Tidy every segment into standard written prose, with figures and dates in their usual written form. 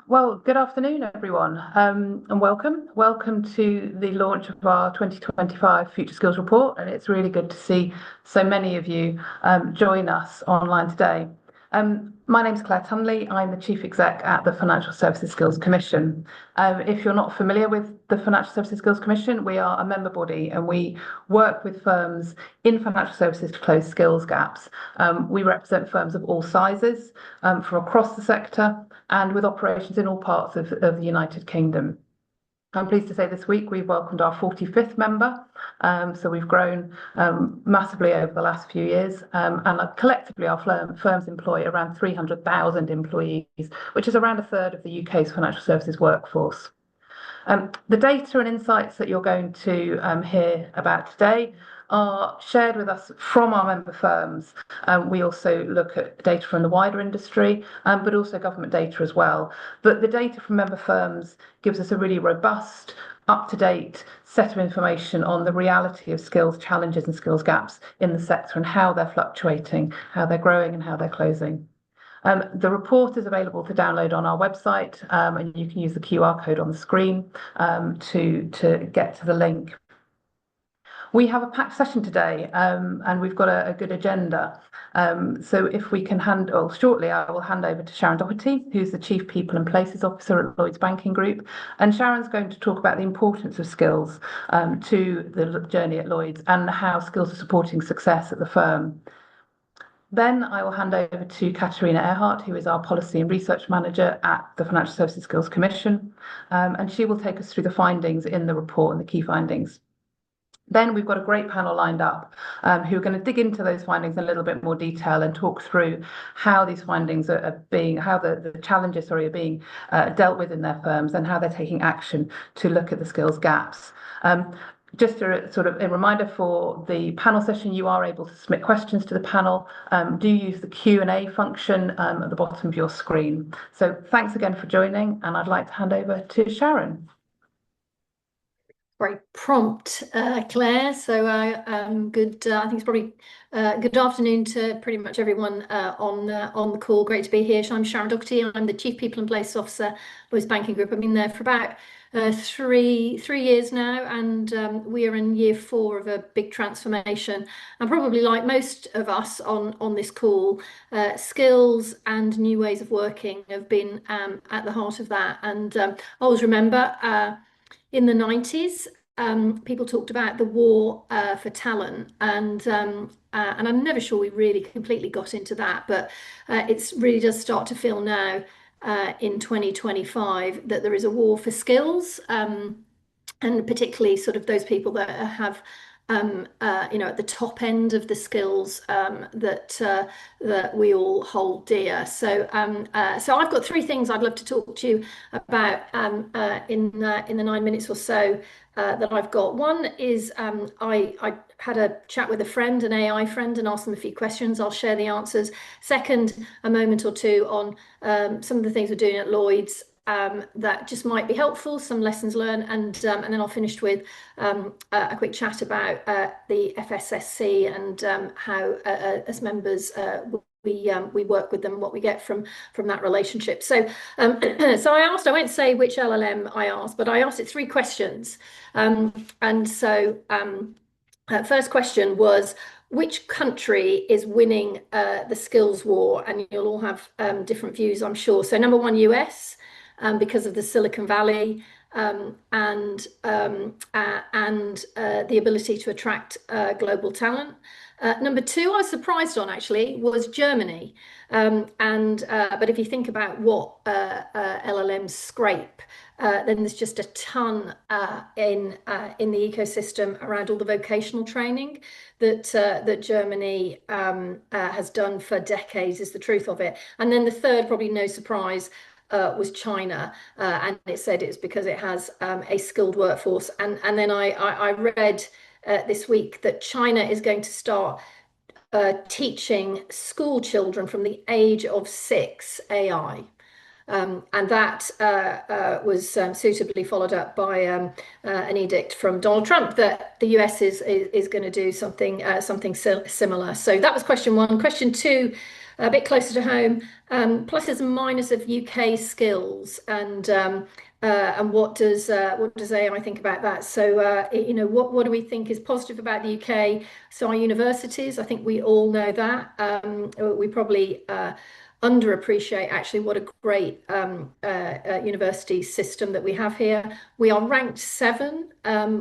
Well, good afternoon, everyone, and welcome. Welcome to the launch of our 2025 Future Skills Report, and it's really good to see so many of you join us online today. My name's Claire Tunley. I'm the Chief Exec at the Financial Services Skills Commission. If you're not familiar with the Financial Services Skills Commission, we are a member body and we work with firms in financial services to close skills gaps. We represent firms of all sizes from across the sector and with operations in all parts of the United Kingdom. I'm pleased to say this week we've welcomed our 45th member. So we've grown massively over the last few years. And collectively, our firms employ around 300,000 employees, which is around a third of the UK's financial services workforce. The data and insights that you're going to hear about today are shared with us from our member firms. We also look at data from the wider industry, but also government data as well. But the data from member firms gives us a really robust, up-to-date set of information on the reality of skills challenges and skills gaps in the sector and how they're fluctuating, how they're growing and how they're closing. The report is available to download on our website, and you can use the QR code on the screen to get to the link. We have a packed session today, and we've got a good agenda. So if we can shortly, I will hand over to Sharon Doherty, who's the Chief People and Places Officer at Lloyds Banking Group. And Sharon's going to talk about the importance of skills to the journey at Lloyds and how skills are supporting success at the firm. Then I will hand over to Katerina Earhart, who is our Policy and Research Manager at the Financial Services Skills Commission, and she will take us through the findings in the report and the key findings. Then we've got a great panel lined up who are going to dig into those findings in a little bit more detail and talk through how these findings how the challenges are being dealt with in their firms and how they're taking action to look at the skills gaps. Just a reminder for the panel session, you are able to submit questions to the panel. Do use the Q&A function at the bottom of your screen. So thanks again for joining, and I'd like to hand over to Sharon. Very prompt, Claire. So good. I think it's probably good afternoon to pretty much everyone on the call. Great to be here. So I'm Sharon Doherty. I'm the Chief People and Places Officer, Lloyds Banking Group. I've been there for about three years now, and we are in year 4 of a big transformation. And probably like most of us on this call, skills and new ways of working have been at the heart of that. And I always remember in the 90s, people talked about the war for talent, and I'm never sure we really completely got into that, but it really does start to feel now in 2025 that there is a war for skills, and particularly sort of those people that have at the top end of the skills that we all hold dear. So I've got 3 things I'd love to talk to you about in the 9 minutes or so that I've got. One is I had a chat with a friend, an AI friend, and asked them a few questions. I'll share the answers. Second, a moment or two on some of the things we're doing at Lloyds that just might be helpful, some lessons learned, and then I'll finish with a quick chat about the FSSC and how as members we work with them, what we get from that relationship. So so I won't say which LLM I asked, but I asked it 3 questions. And so first question was, which country is winning the skills war? And you'll all have different views, I'm sure. So number 1, US. Because of the Silicon Valley and the ability to attract global talent. Number 2, I was surprised on actually, was Germany. But if you think about what LLMs scrape, then there's just a ton in the ecosystem around all the vocational training that Germany has done for decades, is the truth of it. And then the third, probably no surprise, was China, and it said it's because it has a skilled workforce. And then I read this week that China is going to start teaching school children from the age of 6 AI. And that was suitably followed up by an edict from Donald Trump that the US is going to do something similar. So that was question 1. Question 2 a bit closer to home, pluses and minuses of UK skills, and what does AI think about that? So what do we think is positive about the UK? So our universities, I think we all know that. We probably underappreciate actually what a great university system that we have here. We are ranked 7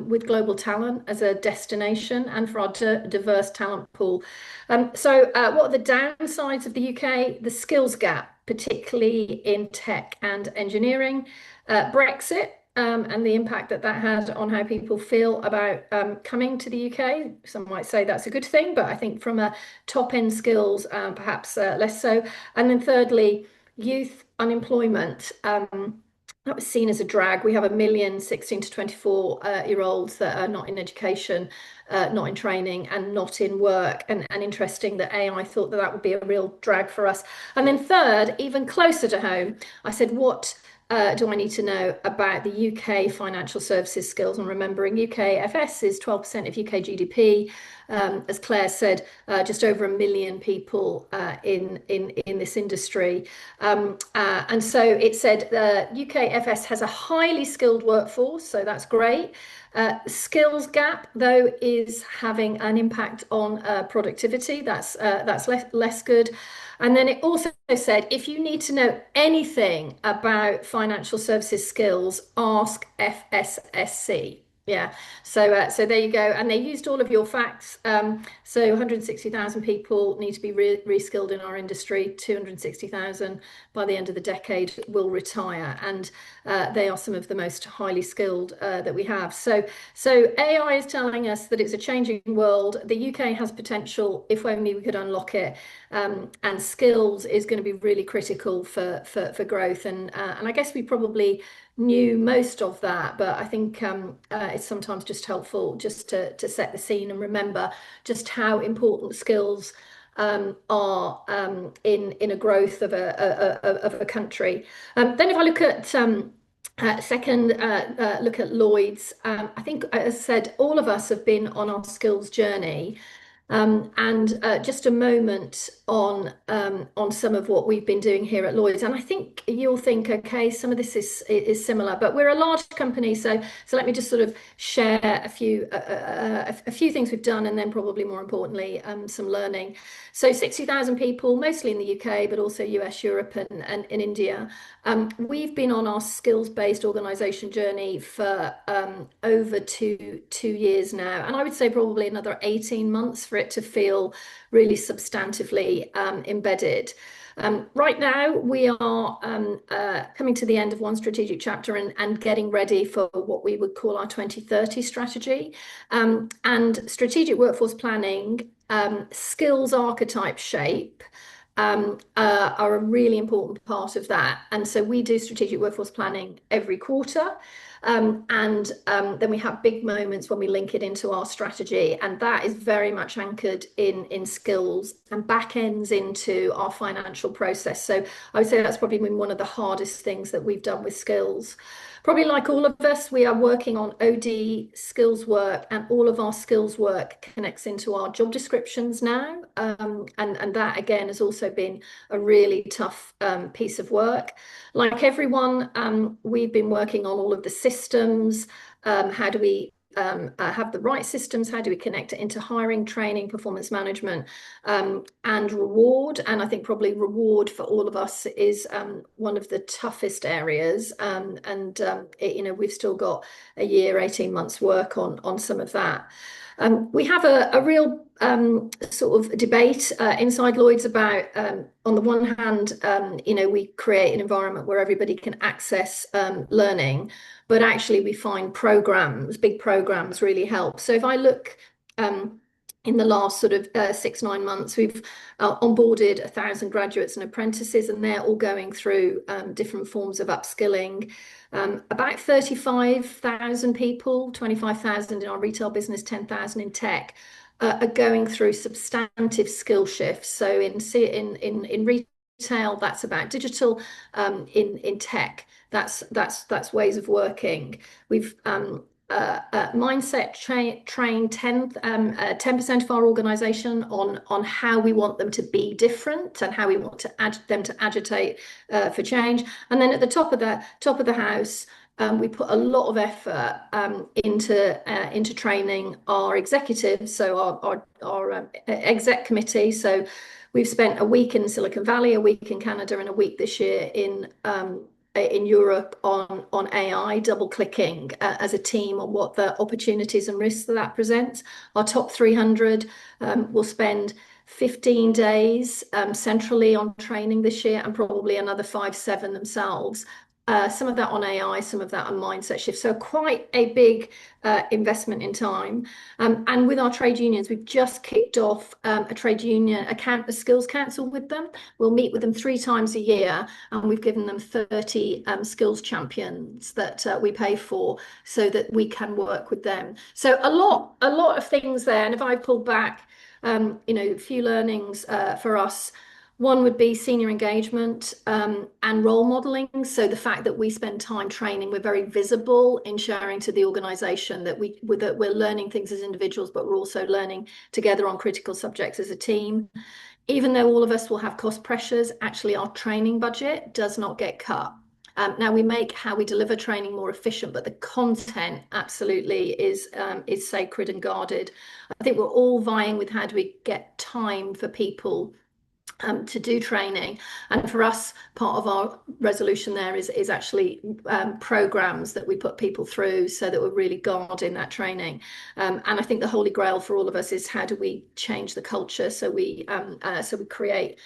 with global talent as a destination and for our diverse talent pool. What are the downsides of the UK? The skills gap, particularly in tech and engineering, Brexit, and the impact that that had on how people feel about coming to the UK. Some might say that's a good thing, but I think from a top end skills, perhaps less so. And then thirdly, youth unemployment. That was seen as a drag. We have 1 million 16 to 24 year olds that are not in education, not in training, and not in work. And interesting that AI thought that that would be a real drag for us. And then third, even closer to home, I said, what do I need to know about the UK financial services skills? And remembering UK FS is 12% of UK GDP. As Claire said, just over 1 million people in this industry. And so it said UK FS has a highly skilled workforce, so that's great. Skills gap, though, is having an impact on productivity. That's less good. And then it also said, if you need to know anything about financial services skills, ask FSSC. Yeah, so there you go. And they used all of your facts. So 160,000 people need to be reskilled in our industry. 260,000 by the end of the decade will retire, and they are some of the most highly skilled that we have. So AI is telling us that it's a changing world. The UK has potential if only we could unlock it. And skills is going to be really critical for growth. And I guess we probably knew most of that, but I think it's sometimes just helpful just to set the scene and remember just how important skills are in a growth of a country. Then if I look at second, look at Lloyds. I think, as I said, all of us have been on our skills journey. And just a moment on some of what we've been doing here at Lloyds, and I think you'll think, okay, some of this is similar, but we're a large company, so let me just sort of share a few things we've done, and then probably more importantly, some learning. So 60,000 people, mostly in the UK, but also US, Europe, and in India. We've been on our skills-based organisation journey for over two years now, and I would say probably another 18 months for it to feel really substantively embedded. Right now, we are coming to the end of one strategic chapter and getting ready for what we would call our 2030 strategy. And strategic workforce planning, skills archetype shape, are a really important part of that. And so we do strategic workforce planning every quarter. And then we have big moments when we link it into our strategy, and that is very much anchored in skills and back ends into our financial process. So I would say that's probably been one of the hardest things that we've done with skills. Probably like all of us, we are working on OD skills work, and all of our skills work connects into our job descriptions now. And that again has also been a really tough piece of work. Like everyone, we've been working on all of the systems. How do we have the right systems? How do we connect it into hiring, training, performance management, and reward? And I think probably reward for all of us is one of the toughest areas. We've still got a year, 18 months work on some of that. We have a real sort of debate inside Lloyds about, on the one hand, we create an environment where everybody can access learning, but actually we find big programs really help. So if I look in the last sort of 6-9 months, we've onboarded 1,000 graduates and apprentices, and they're all going through different forms of upskilling. About 35,000 people, 25,000 in our retail business, 10,000 in tech, are going through substantive skill shifts. So in retail, that's about digital. In tech, that's ways of working. We've mindset train 10% of our organisation on how we want them to be different and how we want them to agitate for change. And then at the top of the house, we put a lot of effort into training our executives, so our exec committee. So we've spent a week in Silicon Valley, a week in Canada, and a week this year in Europe on AI, double clicking as a team on what the opportunities and risks that presents. Our top 300 will spend 15 days centrally on training this year, and probably another 5-7 themselves. Some of that on AI, some of that on mindset shift. So quite a big investment in time. And with our trade unions, we've just kicked off a trade union, a skills council with them. We'll meet with them 3 times a year, and we've given them 30 skills champions that we pay for so that we can work with them. So a lot of things there. And if I pull back, a few learnings for us. One would be senior engagement and role modeling. So the fact that we spend time training, we're very visible in sharing to the organisation that we're learning things as individuals, but we're also learning together on critical subjects as a team. Even though all of us will have cost pressures, actually our training budget does not get cut. Now we make how we deliver training more efficient, but the content absolutely is sacred and guarded. I think we're all vying with how do we get time for people to do training, and for us, part of our resolution there is actually programs that we put people through so that we're really guarding that training. And I think the holy grail for all of us is how do we change the culture so we create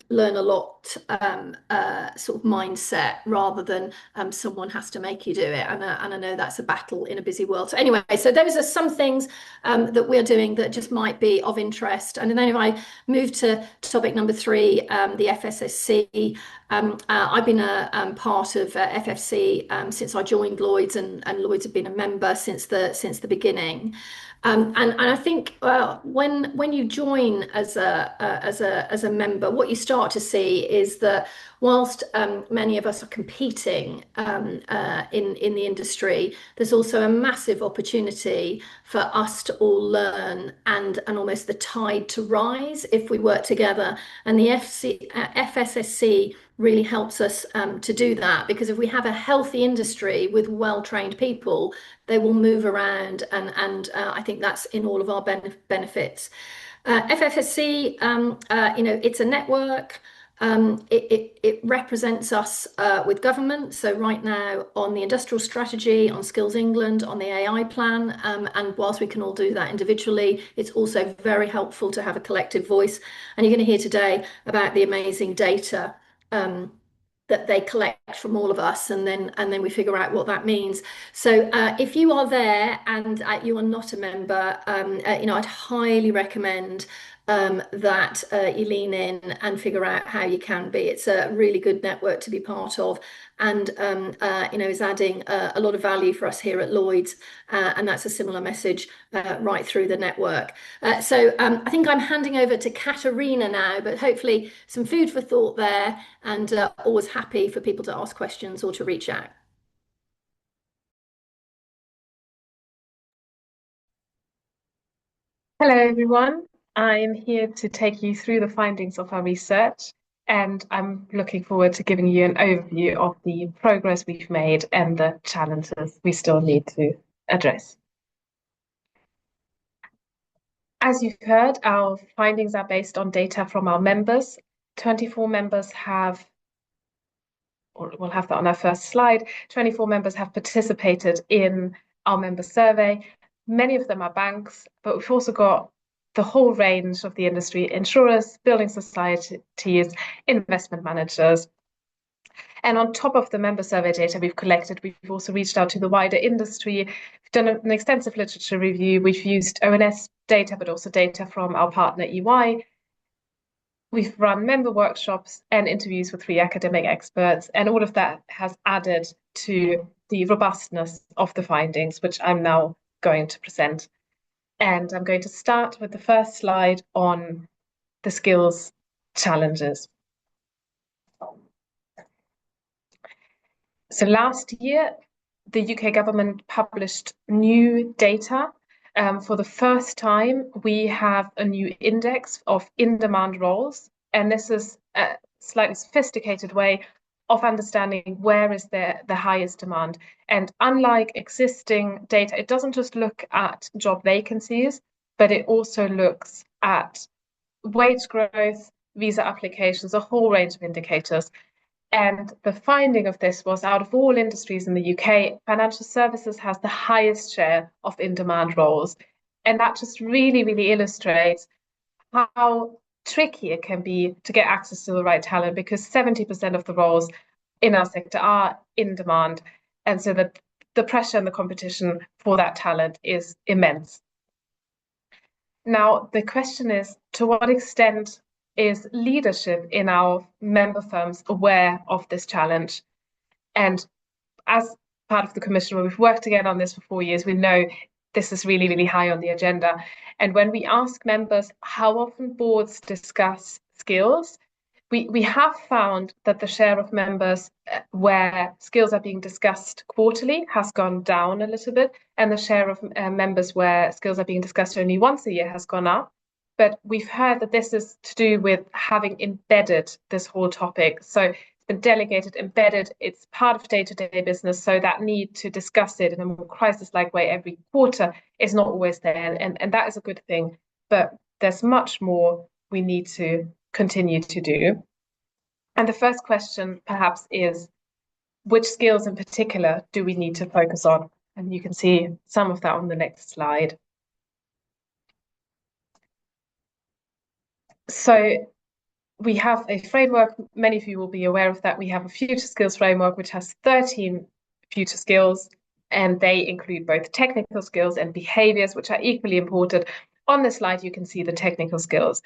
learn a lot sort of mindset rather than someone has to make you do it. And I know that's a battle in a busy world. So anyway, so those are some things that we're doing that just might be of interest. And then if I move to topic number 3, the FSSC, I've been a part of FFC since I joined Lloyds, and Lloyds have been a member since the beginning. And I think when you join as a member, what you start to see is that whilst many of us are competing in the industry, there's also a massive opportunity for us to all learn and almost the tide to rise if we work together. And the FSSC really helps us to do that, because if we have a healthy industry with well-trained people, they will move around, and I think that's in all of our benefits. FFSC, it's a network. It represents us with government. So right now on the industrial strategy, on Skills England, on the AI plan, and whilst we can all do that individually, it's also very helpful to have a collective voice. And you're going to hear today about the amazing data that they collect from all of us, and then we figure out what that means. So if you are there and you are not a member, I'd highly recommend that you lean in and figure out how you can be. It's a really good network to be part of, and is adding a lot of value for us here at Lloyds, and that's a similar message right through the network. So I think I'm handing over to Katerina now, but hopefully some food for thought there, and always happy for people to ask questions or to reach out. Hello, everyone. I'm here to take you through the findings of our research, and I'm looking forward to giving you an overview of the progress we've made and the challenges we still need to address. As you've heard, our findings are based on data from our members. 24 members have, or we'll have that on our first slide, 24 members have participated in our member survey. Many of them are banks, but we've also got the whole range of the industry: insurers, building societies, investment managers. And on top of the member survey data we've collected, we've also reached out to the wider industry. We've done an extensive literature review. We've used ONS data, but also data from our partner EY. We've run member workshops and interviews with 3 academic experts, and all of that has added to the robustness of the findings, which I'm now going to present. And I'm going to start with the first slide on the skills challenges. So last year, the UK government published new data. For the first time, we have a new index of in-demand roles, and this is a slightly sophisticated way of understanding where is the highest demand. And unlike existing data, it doesn't just look at job vacancies, but it also looks at wage growth, visa applications, a whole range of indicators. And the finding of this was, out of all industries in the UK, financial services has the highest share of in-demand roles. And that just really, really illustrates how tricky it can be to get access to the right talent, because 70% of the roles in our sector are in demand. And so the pressure and the competition for that talent is immense. Now, the question is, to what extent is leadership in our member firms aware of this challenge? And as part of the commission, where we've worked together on this for 4 years, we know this is really, really high on the agenda. And when we ask members how often boards discuss skills, we have found that the share of members where skills are being discussed quarterly has gone down a little bit, and the share of members where skills are being discussed only once a year has gone up. But we've heard that this is to do with having embedded this whole topic. So it's been delegated, embedded, it's part of day-to-day business, so that need to discuss it in a more crisis-like way every quarter is not always there, and that is a good thing. But there's much more we need to continue to do. And the first question perhaps is, which skills in particular do we need to focus on? And you can see some of that on the next slide. So we have a framework, many of you will be aware of that. We have a future skills framework which has 13 future skills, and they include both technical skills and behaviors, which are equally important. On this slide, you can see the technical skills.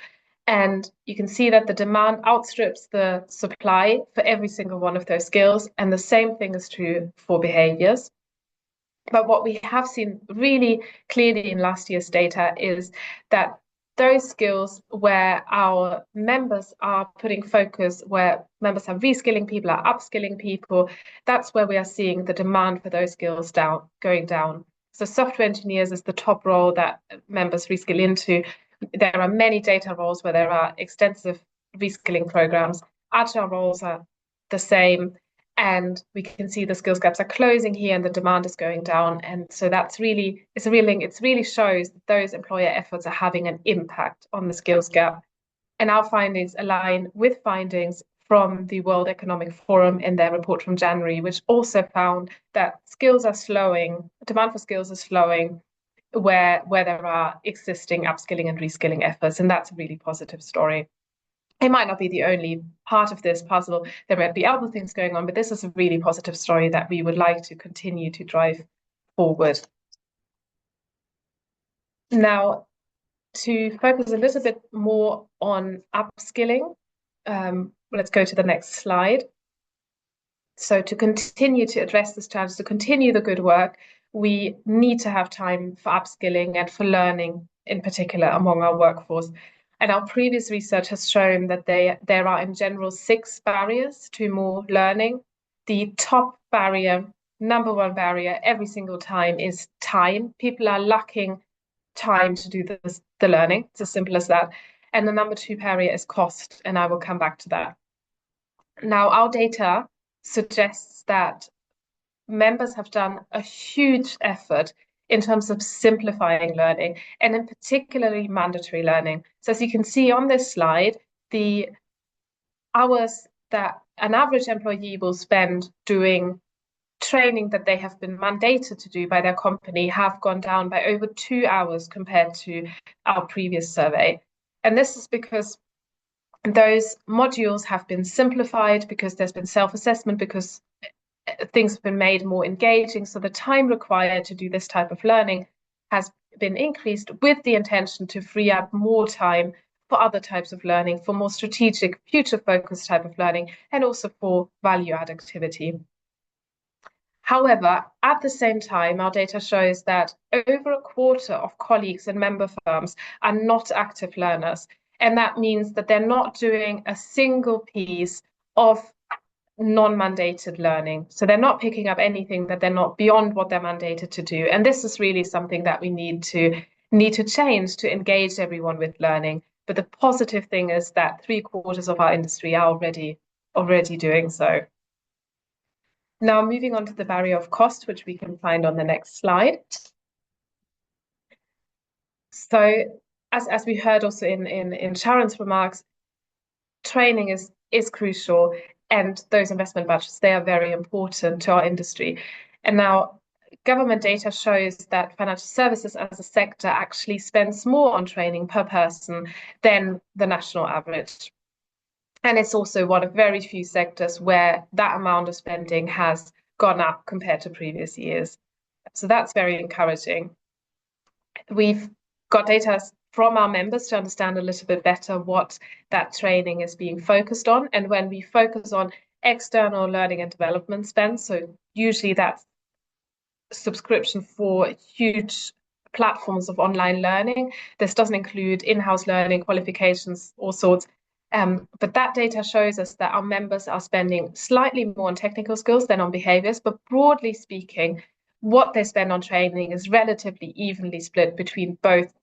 And you can see that the demand outstrips the supply for every single one of those skills. And the same thing is true for behaviors. But what we have seen really clearly in last year's data is that those skills where our members are putting focus, where members are reskilling people, are upskilling people, that's where we are seeing the demand for those skills going down. So software engineers is the top role that members reskill into. There are many data roles where there are extensive reskilling programs. Agile roles are the same, and we can see the skills gaps are closing here and the demand is going down. And so that's really, it's a real link. It really shows that those employer efforts are having an impact on the skills gap. And our findings align with findings from the World Economic Forum in their report from January, which also found that skills are slowing, demand for skills is slowing, where there are existing upskilling and reskilling efforts, and that's a really positive story. It might not be the only part of this puzzle. There might be other things going on, but this is a really positive story that we would like to continue to drive forward. Now, to focus a little bit more on upskilling, let's go to the next slide. So to continue to address this challenge, to continue the good work, we need to have time for upskilling and for learning, in particular among our workforce. And our previous research has shown that there are in general 6 barriers to more learning. The top barrier, number one barrier every single time, is time. People are lacking time to do the learning. It's as simple as that. And the number 2 barrier is cost, and I will come back to that. Now, our data suggests that members have done a huge effort in terms of simplifying learning, and in particularly mandatory learning. So as you can see on this slide, the hours that an average employee will spend doing training that they have been mandated to do by their company have gone down by over 2 hours compared to our previous survey. And this is because those modules have been simplified, because there's been self-assessment, because things have been made more engaging. So the time required to do this type of learning has been increased, with the intention to free up more time for other types of learning, for more strategic, future-focused type of learning, and also for value-add activity. However, at the same time, our data shows that over a quarter of colleagues in member firms are not active learners. And that means that they're not doing a single piece of non-mandated learning. So they're not picking up anything that they're not beyond what they're mandated to do. And this is really something that we need to change to engage everyone with learning. But the positive thing is that 3/4 of our industry are already doing so. Now moving on to the barrier of cost, which we can find on the next slide. So as we heard also in Sharon's remarks, training is crucial, and those investment budgets, they are very important to our industry. And now government data shows that financial services as a sector actually spends more on training per person than the national average. And it's also one of very few sectors where that amount of spending has gone up compared to previous years. So that's very encouraging. We've got data from our members to understand a little bit better what that training is being focused on. And when we focus on external learning and development spend, so usually that's subscription for huge platforms of online learning. This doesn't include in-house learning, qualifications, all sorts. But that data shows us that our members are spending slightly more on technical skills than on behaviors, but broadly speaking, what they spend on training is relatively evenly split between both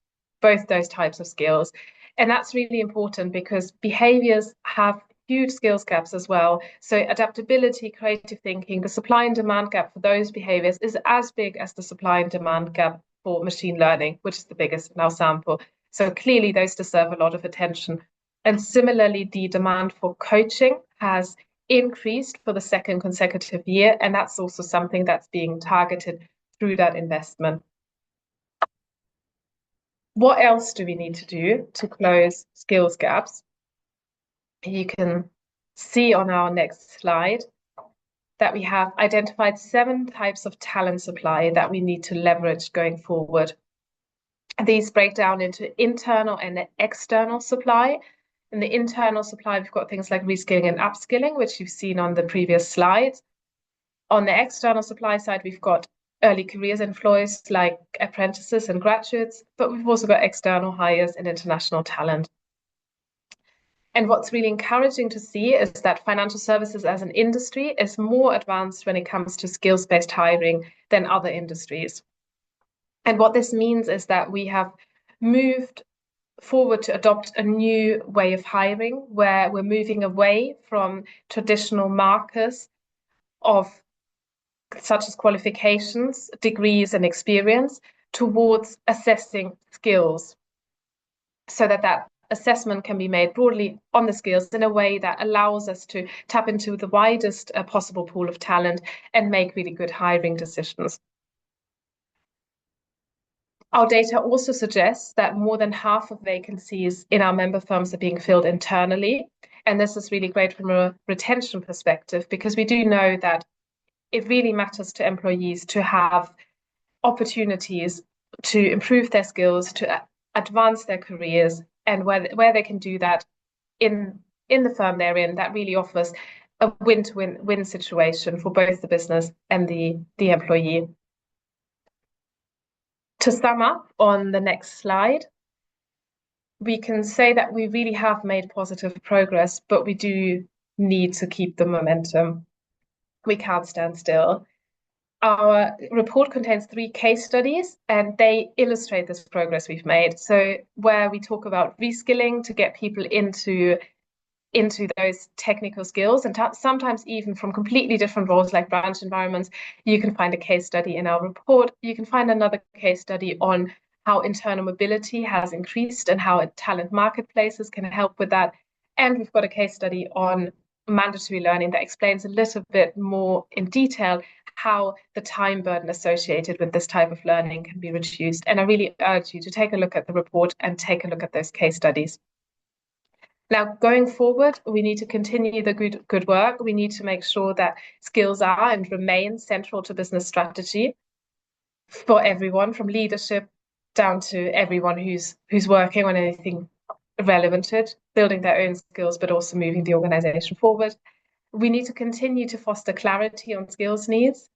those types of skills. And that's really important because behaviors have huge skills gaps as well. So adaptability, creative thinking, the supply and demand gap for those behaviors is as big as the supply and demand gap for machine learning, which is the biggest in our sample. So clearly those deserve a lot of attention. And similarly, the demand for coaching has increased for the second consecutive year, and that's also something that's being targeted through that investment. What else do we need to do to close skills gaps? You can see on our next slide that we have identified 7 types of talent supply that we need to leverage going forward. These break down into internal and external supply. In the internal supply, we've got things like reskilling and upskilling, which you've seen on the previous slides. On the external supply side, we've got early careers employees like apprentices and graduates, but we've also got external hires and international talent. And what's really encouraging to see is that financial services as an industry is more advanced when it comes to skills-based hiring than other industries. And what this means is that we have moved forward to adopt a new way of hiring, where we're moving away from traditional markers of such as qualifications, degrees, and experience towards assessing skills, so that assessment can be made broadly on the skills in a way that allows us to tap into the widest possible pool of talent and make really good hiring decisions. Our data also suggests that more than half of vacancies in our member firms are being filled internally. And this is really great from a retention perspective, because we do know that it really matters to employees to have opportunities to improve their skills, to advance their careers, and where they can do that in the firm they're in, that really offers a win-to-win situation for both the business and the employee. To sum up on the next slide, we can say that we really have made positive progress, but we do need to keep the momentum. We can't stand still. Our report contains 3 case studies, and they illustrate this progress we've made. So where we talk about reskilling to get people into those technical skills, and sometimes even from completely different roles like branch environments, you can find a case study in our report. You can find another case study on how internal mobility has increased and how talent marketplaces can help with that. And we've got a case study on mandatory learning that explains a little bit more in detail how the time burden associated with this type of learning can be reduced. And I really urge you to take a look at the report and take a look at those case studies. Now, going forward, we need to continue the good work. We need to make sure that skills are and remain central to business strategy for everyone, from leadership down to everyone who's working on anything relevant to it, building their own skills, but also moving the organization forward. We need to continue to foster clarity on skills needs.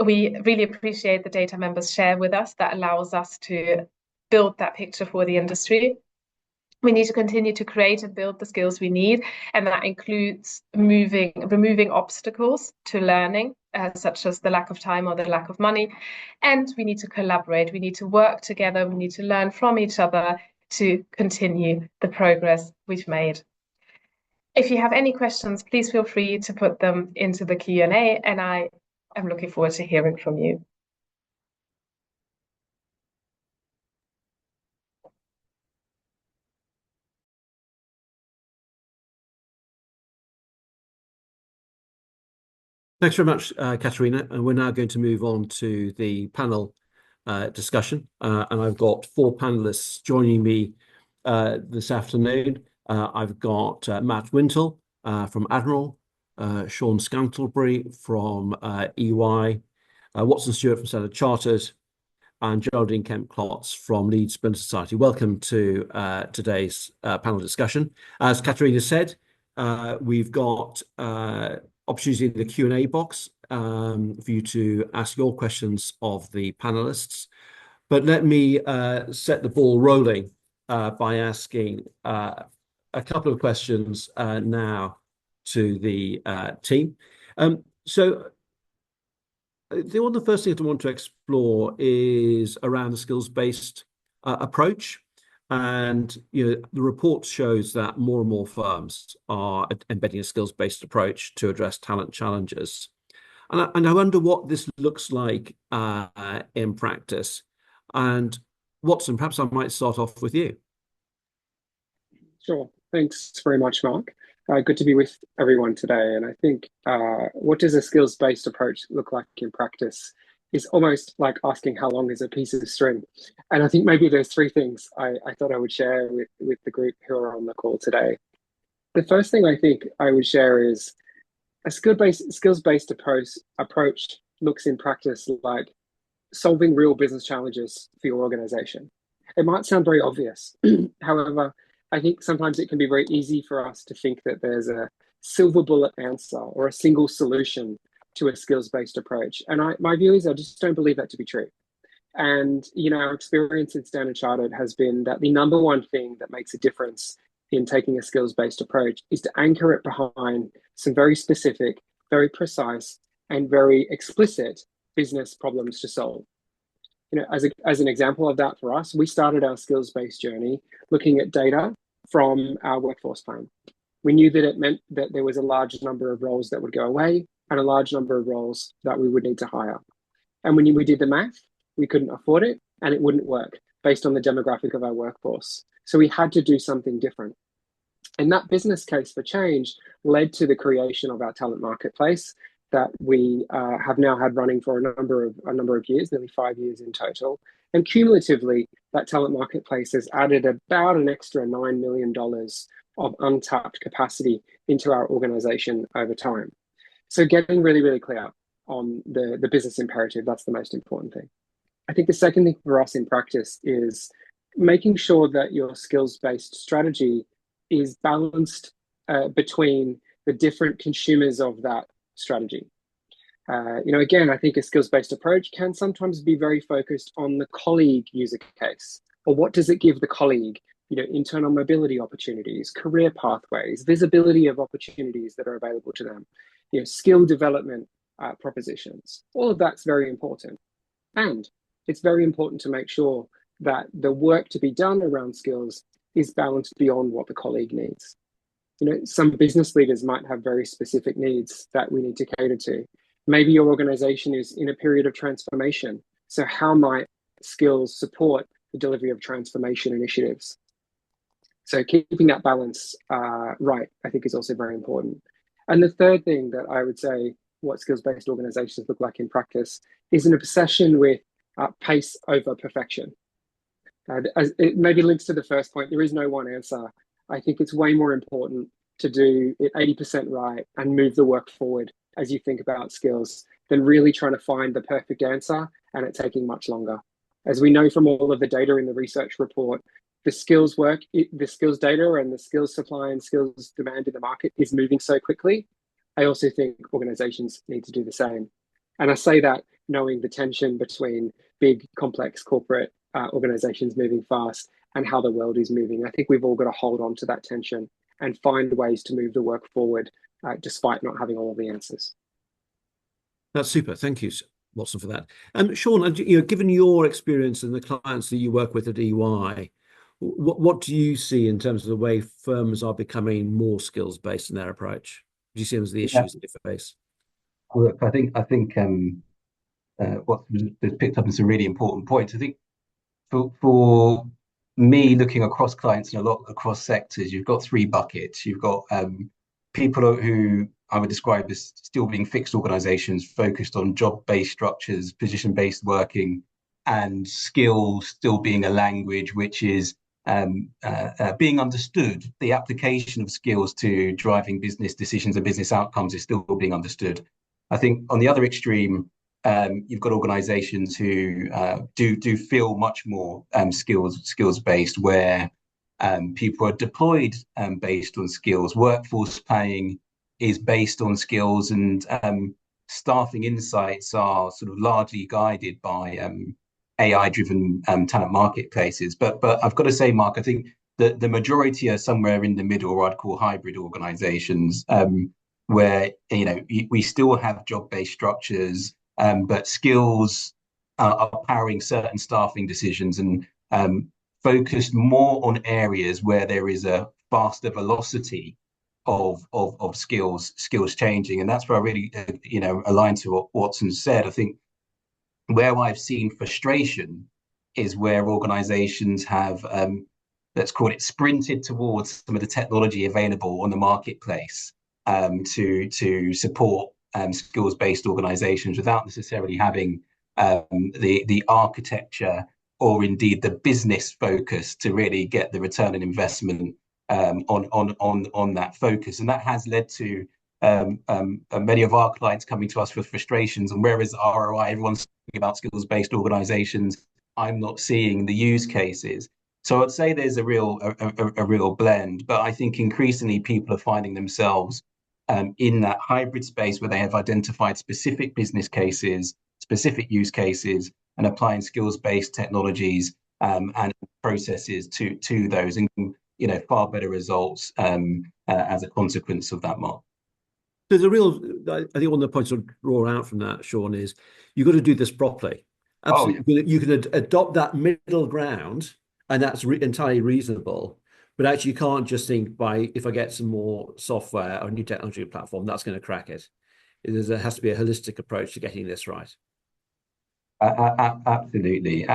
We really appreciate the data members share with us that allows us to build that picture for the industry. We need to continue to create and build the skills we need, and that includes removing obstacles to learning, such as the lack of time or the lack of money. And we need to collaborate. We need to work together. We need to learn from each other to continue the progress we've made. If you have any questions, please feel free to put them into the Q&A, and I am looking forward to hearing from you. Thanks very much, Katerina. And we're now going to move on to the panel discussion. And I've got 4 panelists joining me this afternoon. I've got Matt Wintle from Admiral, Sean Scantlebury from EY, Watson Stewart from Standard Chartered, and Geraldine Kemp from Leeds Building Society. Welcome to today's panel discussion. As Katerina said, we've got opportunity in the Q&A box for you to ask your questions of the panelists. But let me set the ball rolling by asking a couple of questions now to the team. So one of the first things I want to explore is around the skills-based approach. And the report shows that more and more firms are embedding a skills-based approach to address talent challenges. And I wonder what this looks like in practice. And Watson, perhaps I might start off with you. Sure. Thanks very much, Mark. Good to be with everyone today. And I think what does a skills-based approach look like in practice is almost like asking how long is a piece of string. And I think maybe there's 3 things I thought I would share with the group who are on the call today. The first thing I think I would share is a skills-based approach looks in practice like solving real business challenges for your organization. It might sound very obvious. However, I think sometimes it can be very easy for us to think that there's a silver bullet answer or a single solution to a skills-based approach. And my view is I just don't believe that to be true. And, our experience in Standard Chartered has been that the number one thing that makes a difference in taking a skills-based approach is to anchor it behind some very specific, very precise, and very explicit business problems to solve. As an example of that for us, we started our skills-based journey looking at data from our workforce plan. We knew that it meant that there was a large number of roles that would go away and a large number of roles that we would need to hire. And when we did the math, we couldn't afford it and it wouldn't work based on the demographic of our workforce. So we had to do something different. And that business case for change led to the creation of our talent marketplace that we have now had running for a number of years, nearly 5 years in total. And cumulatively, that talent marketplace has added about an extra $9 million of untapped capacity into our organization over time. So getting really, really clear on the business imperative, that's the most important thing. I think the second thing for us in practice is making sure that your skills-based strategy is balanced between the different consumers of that strategy. Again, I think a skills-based approach can sometimes be very focused on the colleague user case, or what does it give the colleague? Internal mobility opportunities, career pathways, visibility of opportunities that are available to them, skill development propositions. All of that's very important. And it's very important to make sure that the work to be done around skills is balanced beyond what the colleague needs. Some business leaders might have very specific needs that we need to cater to. Maybe your organization is in a period of transformation. So how might skills support the delivery of transformation initiatives? So keeping that balance right, I think, is also very important. And the third thing that I would say what skills-based organizations look like in practice is an obsession with pace over perfection. As it maybe links to the first point, there is no one answer. I think it's way more important to do it 80% right and move the work forward as you think about skills than really trying to find the perfect answer and it taking much longer. As we know from all of the data in the research report, the skills data and the skills supply and skills demand in the market is moving so quickly. I also think organizations need to do the same. And I say that knowing the tension between big, complex corporate organizations moving fast and how the world is moving. I think we've all got to hold on to that tension and find ways to move the work forward, despite not having all the answers. That's super. Thank you, Watson, for that. Sean, given your experience and the clients that you work with at EY, what do you see in terms of the way firms are becoming more skills based in their approach? Do you see them as the issues that they face? Well, look, I think what has picked up on some really important points. I think for me, looking across clients and a lot across sectors, you've got three buckets. You've got people who I would describe as still being fixed organizations focused on job-based structures, position-based working, and skills still being a language which is being understood. The application of skills to driving business decisions and business outcomes is still being understood. I think on the other extreme, you've got organizations who do feel much more skills based, where people are deployed based on skills. Workforce planning is based on skills, and staffing insights are sort of largely guided by AI-driven talent marketplaces. But I've got to say, Mark, I think that the majority are somewhere in the middle, or I'd call hybrid organizations, where we still have job-based structures, but skills are powering certain staffing decisions, and focused more on areas where there is a faster velocity of skills changing. And that's where I really align to what Watson said. I think where I've seen frustration is where organizations have, let's call it, sprinted towards some of the technology available on the marketplace to support skills-based organizations without necessarily having the architecture or indeed the business focus to really get the return on investment on that focus. And that has led to many of our clients coming to us with frustrations. And where is the ROI? Everyone's talking about skills-based organizations. I'm not seeing the use cases. So I'd say there's a real blend, but I think increasingly people are finding themselves in that hybrid space where they have identified specific business cases, specific use cases, and applying skills-based technologies and processes to those, and far better results as a consequence of that, Mark. There's a real, I think one of the points to draw out from that, Sean, is you've got to do this properly. Absolutely. Oh, yeah. You can adopt that middle ground, and that's entirely reasonable. But actually, you can't just think if I get some more software or new technology platform, that's going to crack it. There has to be a holistic approach to getting this right. Absolutely.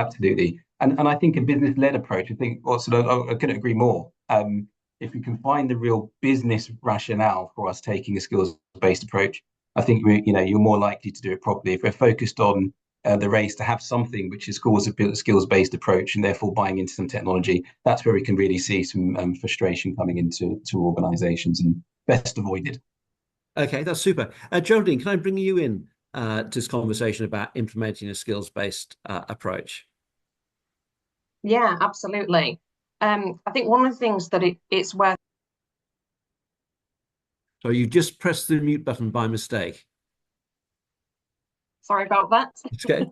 And I think a business-led approach, I think also, I couldn't agree more. If we can find the real business rationale for us taking a skills-based approach, I think you're more likely to do it properly. If we're focused on the race to have something which is a skills-based approach and therefore buying into some technology, that's where we can really see some frustration coming into organizations, and best avoided. Okay, that's super. Geraldine, can I bring you in to this conversation about implementing a skills-based approach? Yeah, absolutely. I think one of the things that it's worth. So you just pressed the mute button by mistake. Sorry about that. Okay.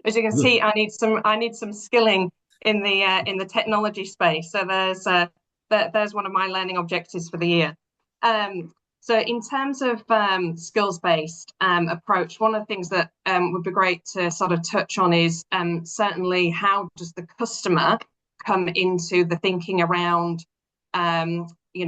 As you can see, I need some skilling in the technology space. So there's one of my learning objectives for the year. So in terms of skills-based approach, one of the things that would be great to sort of touch on is certainly how does the customer come into the thinking around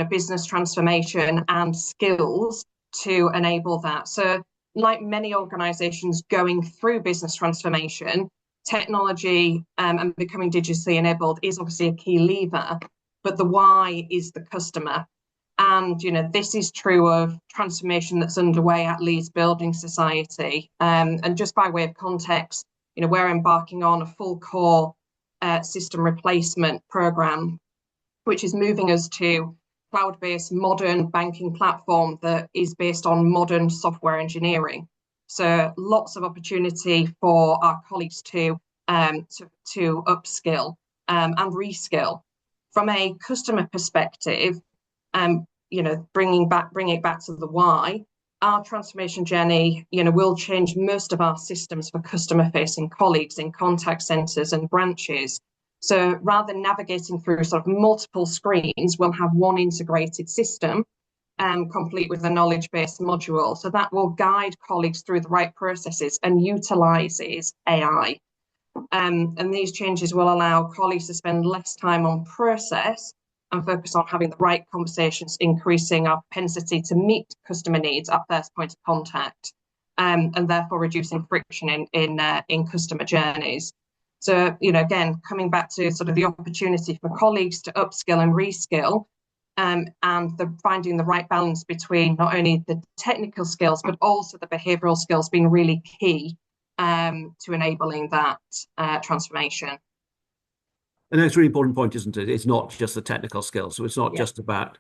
business transformation and skills to enable that. So like many organizations going through business transformation, technology and becoming digitally enabled is obviously a key lever, but the why is the customer. And, this is true of transformation that's underway at Leeds Building Society. And just by way of context, we're embarking on a full core system replacement program, which is moving us to cloud-based modern banking platform that is based on modern software engineering. So lots of opportunity for our colleagues to upskill and reskill. From a customer perspective, bringing it back to the why, our transformation journey, will change most of our systems for customer-facing colleagues in contact centres and branches. So rather than navigating through sort of multiple screens, we'll have one integrated system complete with a knowledge-based module. So that will guide colleagues through the right processes and utilises AI. And these changes will allow colleagues to spend less time on process and focus on having the right conversations, increasing our propensity to meet customer needs at first point of contact, and therefore reducing friction in customer journeys. So, again, coming back to sort of the opportunity for colleagues to upskill and reskill, and finding the right balance between not only the technical skills, but also the behavioural skills being really key to enabling that transformation. And that's a really important point, isn't it? It's not just the technical skills. So it's not just about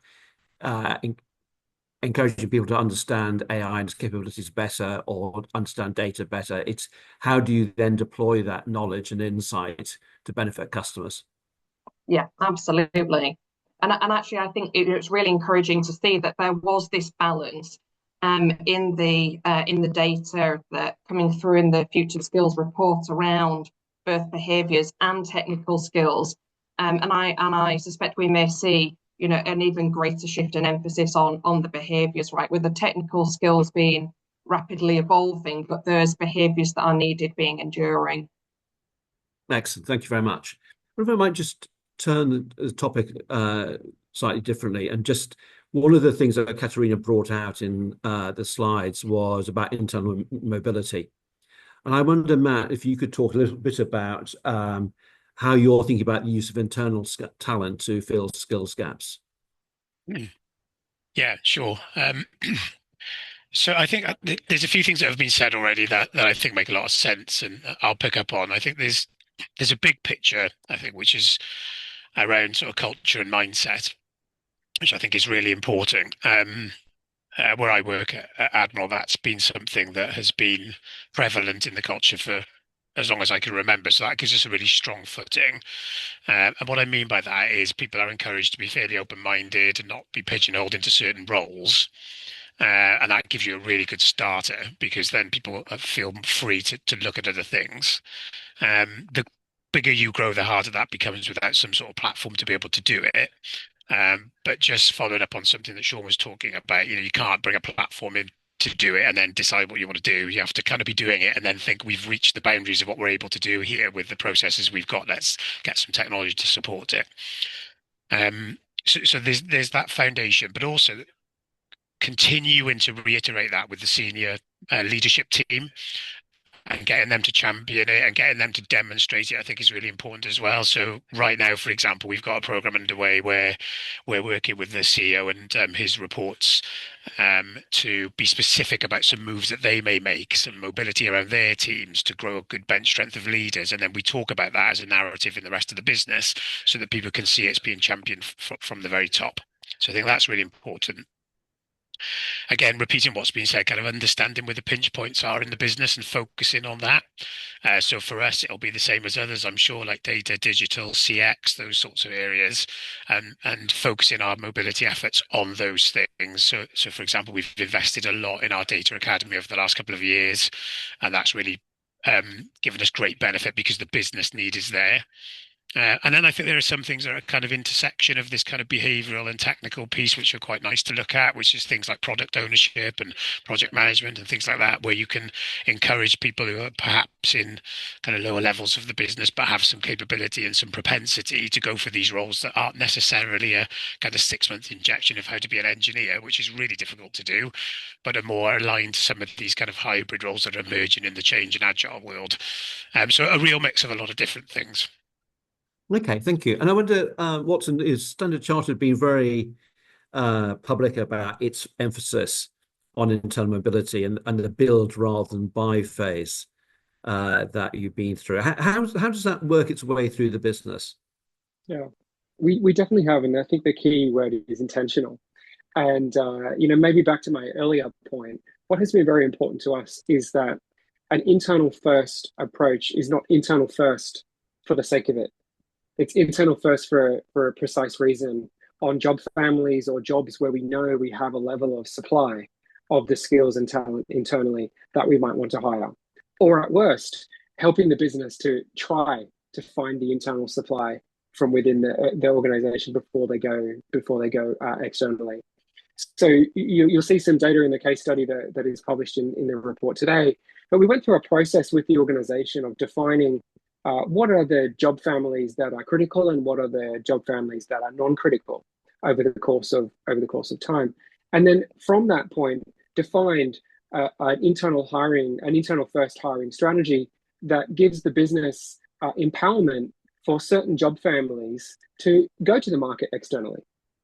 encouraging people to understand AI and its capabilities better or understand data better. It's how do you then deploy that knowledge and insight to benefit customers? Yeah, absolutely. And actually, I think it's really encouraging to see that there was this balance in the data that coming through in the future skills report around both behaviours and technical skills. And I suspect we may see an even greater shift and emphasis on the behaviours, right, with the technical skills being rapidly evolving, but those behaviours that are needed being enduring. Excellent, thank you very much. What if I might just turn the topic slightly differently, and just one of the things that Katerina brought out in the slides was about internal mobility. And I wonder, Matt, if you could talk a little bit about how you're thinking about the use of internal talent to fill skills gaps. Yeah, sure. So I think there's a few things that have been said already that I think make a lot of sense, and I'll pick up on. I think there's a big picture, I think, which is around sort of culture and mindset, which I think is really important. Where I work at Admiral, that's been something that has been prevalent in the culture for as long as I can remember. So that gives us a really strong footing. And what I mean by that is people are encouraged to be fairly open-minded and not be pigeonholed into certain roles. And that gives you a really good starter, because then people feel free to look at other things. The bigger you grow, the harder that becomes without some sort of platform to be able to do it. But just following up on something that Sean was talking about, you can't bring a platform in to do it and then decide what you want to do. You have to kind of be doing it and then think we've reached the boundaries of what we're able to do here with the processes we've got. Let's get some technology to support it. So there's that foundation, but also continuing to reiterate that with the senior leadership team, and getting them to champion it and getting them to demonstrate it, I think, is really important as well. So right now, for example, we've got a program underway where we're working with the CEO and his reports to be specific about some moves that they may make, some mobility around their teams to grow a good bench strength of leaders. And then we talk about that as a narrative in the rest of the business so that people can see it's being championed from the very top. So I think that's really important. Again, repeating what's been said, kind of understanding where the pinch points are in the business and focusing on that. So for us, it'll be the same as others, I'm sure, like data, digital, CX, those sorts of areas, and focusing our mobility efforts on those things. So for example, we've invested a lot in our data academy over the last couple of years, and that's really given us great benefit because the business need is there. And then I think there are some things that are kind of intersection of this kind of behavioural and technical piece, which are quite nice to look at, which is things like product ownership and project management and things like that, where you can encourage people who are perhaps in kind of lower levels of the business, but have some capability and some propensity to go for these roles that aren't necessarily a kind of 6-month injection of how to be an engineer, which is really difficult to do, but are more aligned to some of these kind of hybrid roles that are emerging in the change and agile world. So a real mix of a lot of different things. Okay, thank you. And I wonder, Watson, is Standard Chartered being very public about its emphasis on internal mobility and the build rather than buy phase that you've been through? How does that work its way through the business? Yeah, we definitely have, and I think the key word is intentional. And maybe back to my earlier point, what has been very important to us is that an internal first approach is not internal first for the sake of it. It's internal first for a precise reason on job families or jobs where we know we have a level of supply of the skills and talent internally that we might want to hire. Or at worst, helping the business to try to find the internal supply from within the organization before they go externally. So you'll see some data in the case study that is published in the report today. But we went through a process with the organization of defining what are the job families that are critical and what are the job families that are non-critical over the course of time. And then from that point, defined an internal first hiring strategy that gives the business empowerment for certain job families to go to the market externally,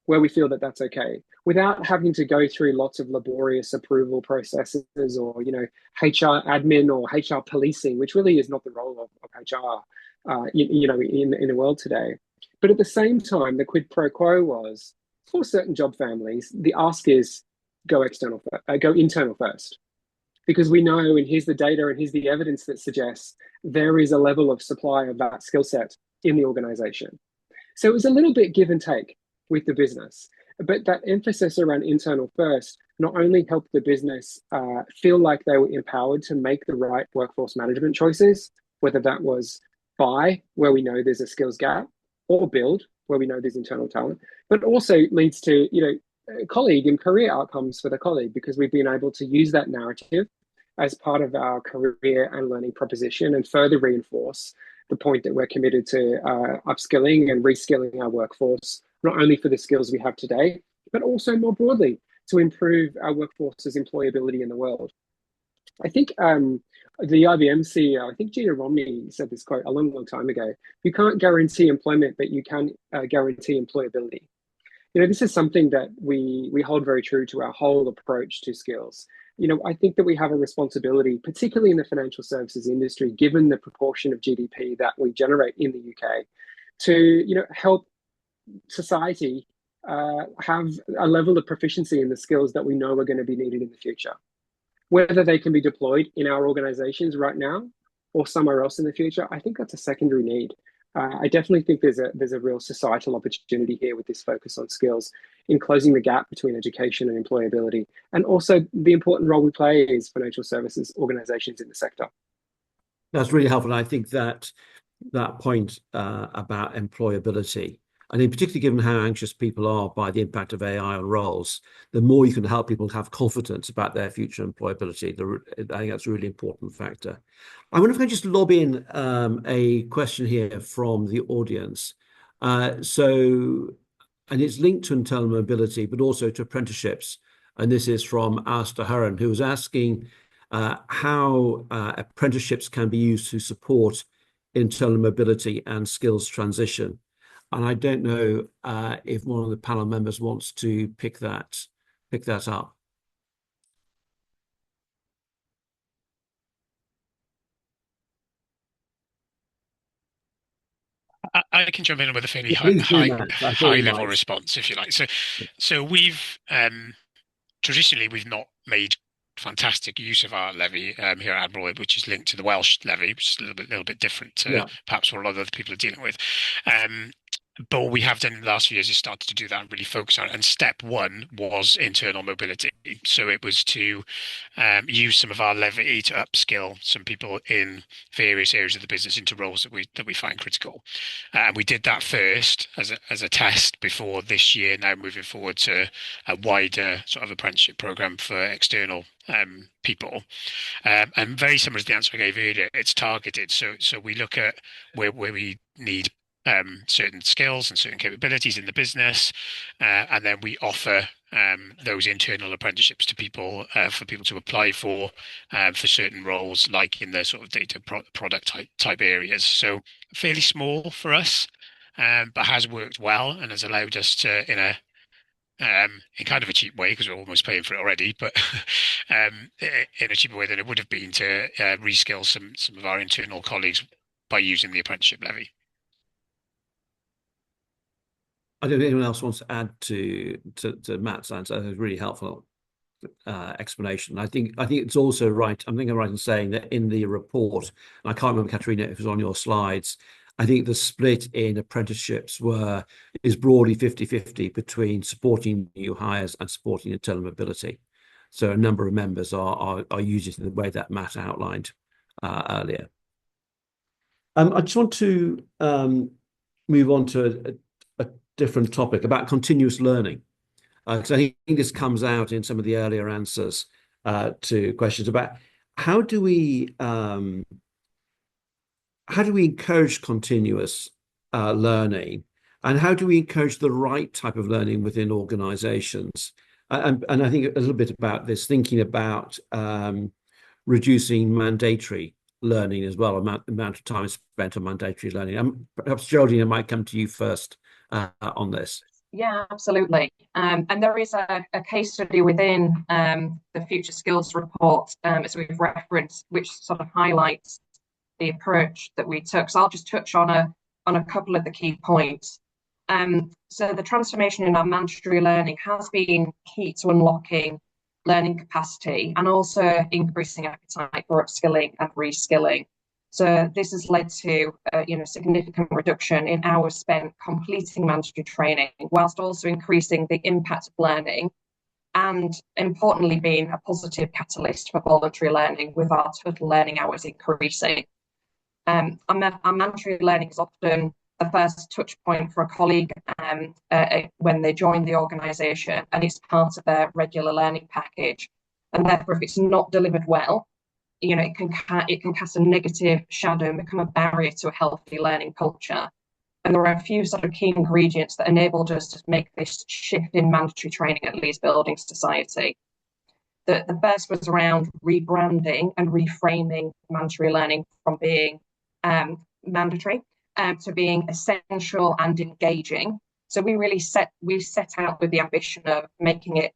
where we feel that that's okay, without having to go through lots of laborious approval processes or, HR admin or HR policing, which really is not the role of HR, in the world today. But at the same time, the quid pro quo was, for certain job families, the ask is go internal first. Because we know, and here's the data and here's the evidence that suggests there is a level of supply of that skill set in the organization. So it was a little bit give and take with the business. But that emphasis around internal first not only helped the business feel like they were empowered to make the right workforce management choices, whether that was buy, where we know there's a skills gap, or build, where we know there's internal talent, but also leads to, colleague and career outcomes for the colleague, because we've been able to use that narrative as part of our career and learning proposition and further reinforce the point that we're committed to upskilling and reskilling our workforce, not only for the skills we have today, but also more broadly to improve our workforce's employability in the world. I think the IBM CEO, I think Gina Romney said this quote a long, long time ago: you can't guarantee employment, but you can guarantee employability. This is something that we hold very true to our whole approach to skills. I think that we have a responsibility, particularly in the financial services industry, given the proportion of GDP that we generate in the UK, to help society have a level of proficiency in the skills that we know are going to be needed in the future. Whether they can be deployed in our organizations right now or somewhere else in the future, I think that's a secondary need. I definitely think there's a real societal opportunity here with this focus on skills in closing the gap between education and employability, and also the important role we play as financial services organizations in the sector. That's really helpful. And I think that point about employability, and in particular, given how anxious people are by the impact of AI on roles, the more you can help people have confidence about their future employability, I think that's a really important factor. I wonder if I can just lob in a question here from the audience. And it's linked to internal mobility, but also to apprenticeships. And this is from Alistair Hurren, who was asking how apprenticeships can be used to support internal mobility and skills transition. And I don't know if one of the panel members wants to pick that up. I can jump in with a fairly high level response, if you like. So we've traditionally not made fantastic use of our levy here at Admiral, which is linked to the Welsh levy, which is a little bit different to perhaps what a lot of other people are dealing with. But what we have done in the last few years is started to do that and really focus on it. And step one was internal mobility. So it was to use some of our levy to upskill some people in various areas of the business into roles that we find critical. And we did that first as a test before this year, now moving forward to a wider sort of apprenticeship program for external people. And very similar to the answer I gave earlier, it's targeted. So we look at where we need certain skills and certain capabilities in the business, and then we offer those internal apprenticeships to people for people to apply for certain roles, like in the sort of data product type areas. So fairly small for us, but has worked well and has allowed us to, in kind of a cheap way, because we're almost paying for it already, but in a cheaper way than it would have been, to reskill some of our internal colleagues by using the apprenticeship levy. I don't know if anyone else wants to add to Matt's answer. That was really helpful explanation. I think it's also right. I'm right in saying that in the report, and I can't remember, Katerina, if it was on your slides, I think the split in apprenticeships is broadly 50-50 between supporting new hires and supporting internal mobility. So a number of members are using it in the way that Matt outlined earlier. I just want to move on to a different topic about continuous learning, because I think this comes out in some of the earlier answers to questions about how do we encourage continuous learning, and how do we encourage the right type of learning within organizations? And I think a little bit about this, thinking about reducing mandatory learning as well, amount of time spent on mandatory learning. Perhaps Geraldine, I might come to you first on this. Yeah, absolutely. And there is a case study within the Future Skills Report, as we've referenced, which sort of highlights the approach that we took. So I'll just touch on a couple of the key points. So the transformation in our mandatory learning has been key to unlocking learning capacity and also increasing appetite for upskilling and reskilling. So this has led to significant reduction in hours spent completing mandatory training, whilst also increasing the impact of learning, and importantly being a positive catalyst for voluntary learning, with our total learning hours increasing. Our mandatory learning is often the first touch point for a colleague when they join the organisation, and it's part of their regular learning package. And therefore, if it's not delivered well, it can cast a negative shadow and become a barrier to a healthy learning culture. And there are a few sort of key ingredients that enabled us to make this shift in mandatory training at Leeds Building Society. The first was around rebranding and reframing mandatory learning from being mandatory to being essential and engaging. So we set out with the ambition of making it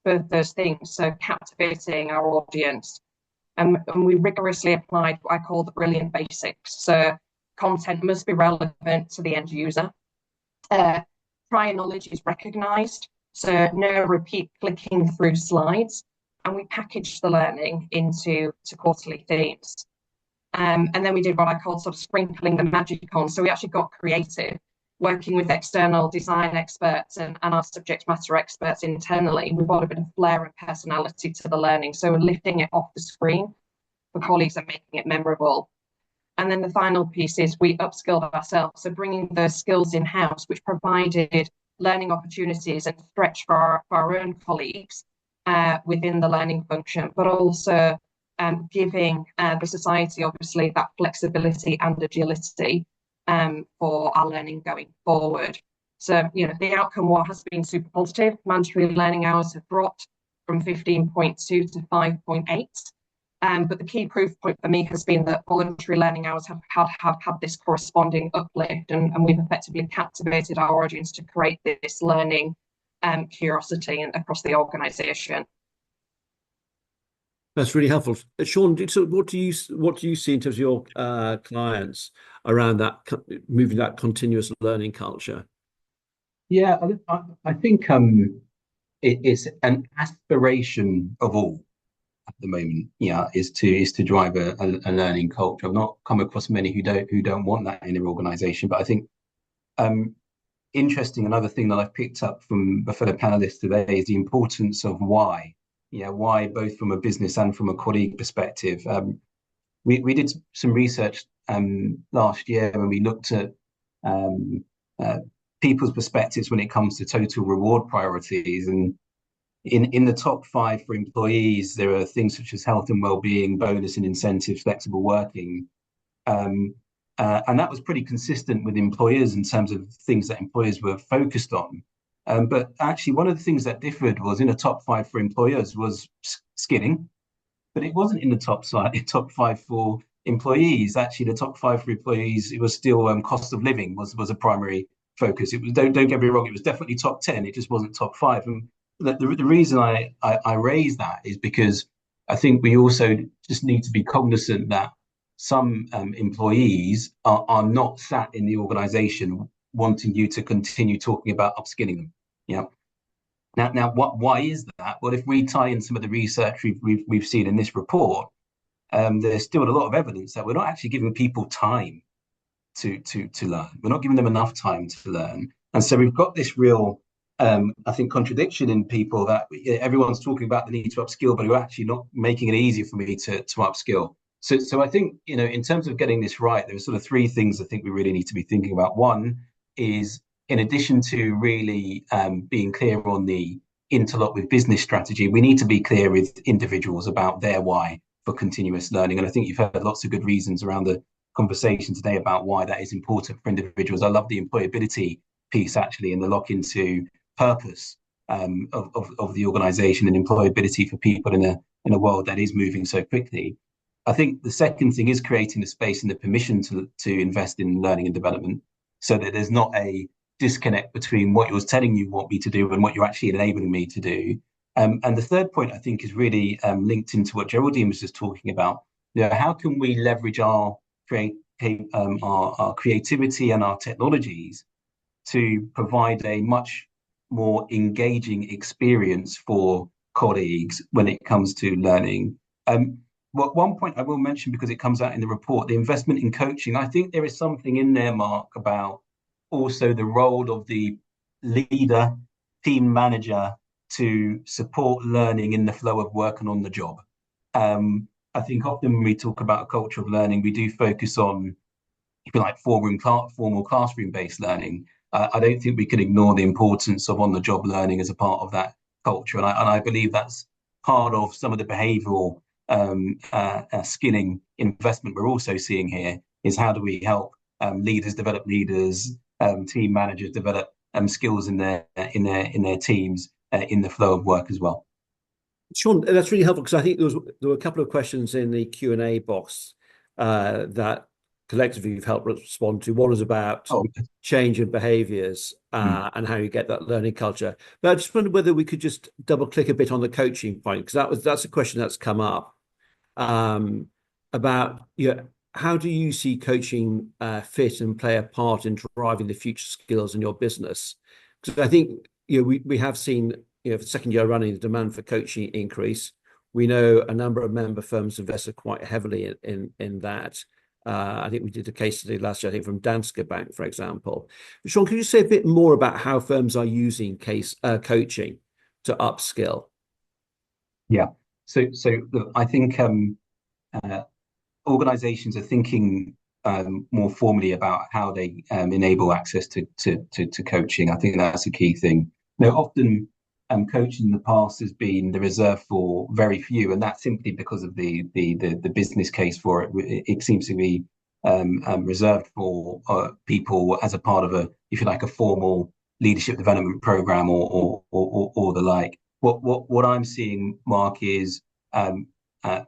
both those things, so captivating our audience. And we rigorously applied what I call the brilliant basics. So content must be relevant to the end user. Prior knowledge is recognised, so no repeat clicking through slides. And we packaged the learning into quarterly themes. And then we did what I call sort of sprinkling the magic on. So we actually got creative, working with external design experts and our subject matter experts internally. We brought a bit of flair and personality to the learning. So we're lifting it off the screen for colleagues and making it memorable. And then the final piece is we upskilled ourselves. So bringing those skills in-house, which provided learning opportunities and stretch for our own colleagues within the learning function, but also giving the society, obviously, that flexibility and agility for our learning going forward. So, the outcome has been super positive. Mandatory learning hours have dropped from 15.2 to 5.8. But the key proof point for me has been that voluntary learning hours have had this corresponding uplift, and we've effectively captivated our audience to create this learning curiosity across the organisation. That's really helpful. Sean, so what do you see in terms of your clients around that, moving that continuous learning culture? Yeah, I think it's an aspiration of all at the moment. Yeah, is to drive a learning culture. I've not come across many who don't want that in their organisation, but I think interesting. Another thing that I've picked up from the fellow panelists today is the importance of why. Yeah, why, both from a business and from a colleague perspective. We did some research last year when we looked at people's perspectives when it comes to total reward priorities. And in the top 5 for employees, there are things such as health and well-being, bonus and incentives, flexible working. And that was pretty consistent with employers in terms of things that employers were focused on. But actually, one of the things that differed was in the top 5 for employers was skilling, but it wasn't in the top 5 for employees. Actually, the top 5 for employees, it was still cost of living was a primary focus. It was, don't get me wrong, it was definitely top 10. It just wasn't top 5. And the reason I raise that is because I think we also just need to be cognizant that some employees are not sat in the organisation wanting you to continue talking about upskilling them. Yeah. Now, why is that? Well, if we tie in some of the research we've seen in this report, there's still a lot of evidence that we're not actually giving people time to learn. We're not giving them enough time to learn, and so we've got this real, I think, contradiction in people that everyone's talking about the need to upskill, but we're actually not making it easier for me to upskill. So I think, in terms of getting this right, there are sort of three things I think we really need to be thinking about. One is, in addition to really being clear on the interlock with business strategy, we need to be clear with individuals about their why for continuous learning. And I think you've heard lots of good reasons around the conversation today about why that is important for individuals. I love the employability piece, actually, and the lock into purpose of the organization and employability for people in a world that is moving so quickly. I think the second thing is creating the space and the permission to invest in learning and development, so that there's not a disconnect between what you're telling you want me to do and what you're actually enabling me to do. And the third point, I think, is really linked into what Geraldine was just talking about. How can we leverage our creativity and our technologies to provide a much more engaging experience for colleagues when it comes to learning? One point I will mention, because it comes out in the report, the investment in coaching. I think there is something in there, Mark, about also the role of the leader, team manager, to support learning in the flow of work and on the job. I think often when we talk about a culture of learning, we do focus on, if you like, formal classroom-based learning. I don't think we can ignore the importance of on-the-job learning as a part of that culture. And I believe that's part of some of the behavioural skilling investment we're also seeing here, is how do we help leaders develop leaders, team managers develop skills in their teams in the flow of work as well. Sean, that's really helpful, because I think there were a couple of questions in the Q&A box that collectively you've helped respond to. One was about change in behaviours and how you get that learning culture. But I just wondered whether we could just double click a bit on the coaching point, because that's a question that's come up about how do you see coaching fit and play a part in driving the future skills in your business? Because I think we have seen for the second year running the demand for coaching increase. We know a number of member firms invested quite heavily in that. I think we did a case study last year, I think, from Danske Bank, for example. Sean, can you say a bit more about how firms are using coaching to upskill? Yeah. So look, I think organizations are thinking more formally about how they enable access to coaching. I think that's a key thing. Often coaching in the past has been the reserve for very few, and that's simply because of the business case for it. It seems to be reserved for people as a part of a formal leadership development program or the like. What I'm seeing, Mark, is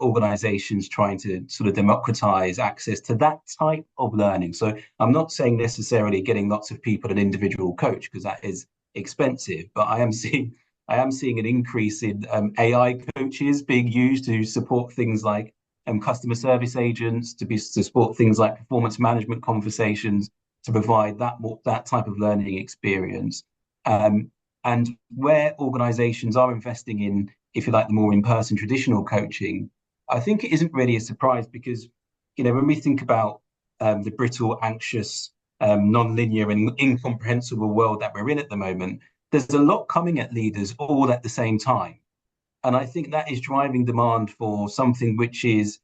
organizations trying to sort of democratize access to that type of learning. So I'm not saying necessarily getting lots of people an individual coach, because that is expensive, but I am seeing an increase in AI coaches being used to support things like customer service agents, to support things like performance management conversations, to provide that type of learning experience. And where organizations are investing in, if you like, the more in-person traditional coaching, I think it isn't really a surprise, because when we think about the brittle, anxious, non-linear and incomprehensible world that we're in at the moment, there's a lot coming at leaders all at the same time. And I think that is driving demand for something which is